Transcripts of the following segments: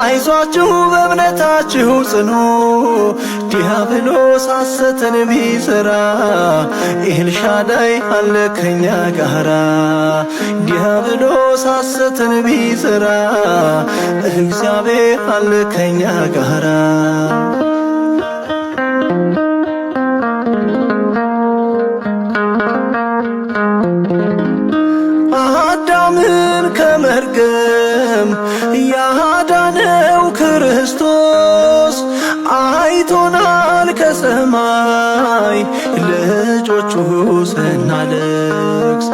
አይዟችሁ በእምነታችሁ ጽኑ፣ ዲያብሎስ ሐሰትን ቢዘራ ኤልሻዳይ አለ ከኛ ጋራ። ዲያብሎስ ሐሰትን ቢዘራ እግዚአብሔር አለ ከኛ ጋራ። አዳምን ከመርገም ያዳነው ክርስቶስ አይቶናል ከሰማይ ልጆቹ ስናለቅስ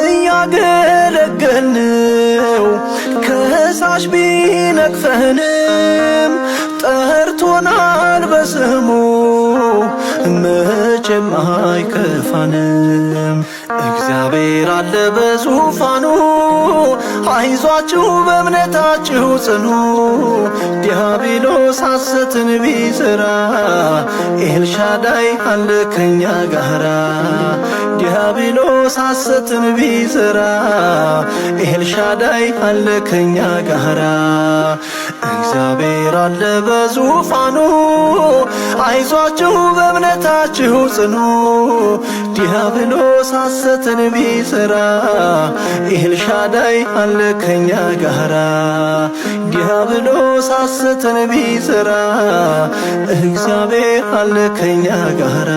እያገለገልነው ከሳሽ ቢነቅፈንም ጠርቶናል በስሙ መቼም አይከፋንም። እግዚአብሔር አለ በዙፋኑ አይዟችሁ በእምነታችሁ ጽኑ፣ ዲያብሎስ ሐሰትን ቢዘራ ኤልሻዳይ አለ ከኛ ጋራ። ዲያብሎስ ሐሰትን ቢዘራ ኤልሻዳይ አለ ከኛ ጋራ። እግዚአብሔር አለ በዙፋኑ አይዟችሁ በእምነታችሁ ጽኑ፣ ዲያብሎስ ሐሰትን ቢዘራ ኤልሻዳይ አለ ከኛ ጋራ። ዲያብሎስ ሐሰትን ቢዘራ እግዚአብሔር አለ ከኛ ጋራ።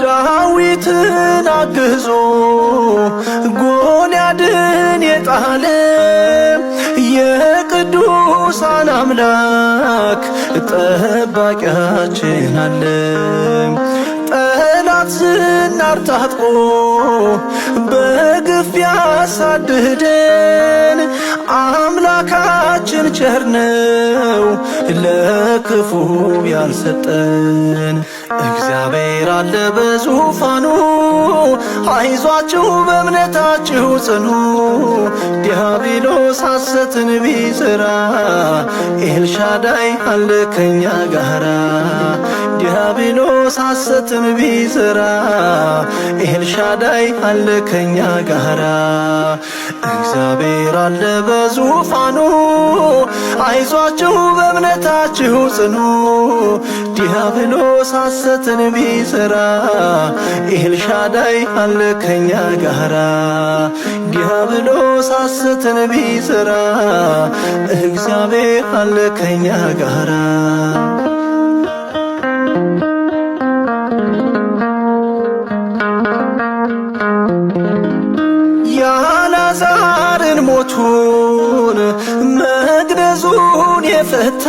ዳዊትን አግዞ ጎልያድን የጣለ የቅዱሳን አምላክ ጠባቂያችን አለ። ጠላት ዝናር ታጥቆ በግፍ ቢያሳድደን አምላካችን ቸር ነው ለክፉ ያልሰጠን። እግዚአብሔር አለ በዙፋኑ አይዟችሁ በእምነታችሁ ጽኑ፣ ዲያብሎስ ሐሰትን ቢዘራ ኤልሻዳይ አለ ከኛ ጋራ። ዲያብሎስ ሐሰትን ቢዘራ ኤልሻዳይ አለ ከኛ ጋራ። እግዚአብሔር አለ በዙፋኑ አይዟችሁ በእምነታችሁ ጽኑ፣ ዲያብሎስ ሐሰትን ቢዘራ ኤልሻዳይ አለ ከኛ ጋራ። ዲያብሎስ ሐሰትን ቢዘራ እግዚአብሔር አለ ከኛ ጋራ። የአልዓዛርን ሞቱን መግነዙን የፈታ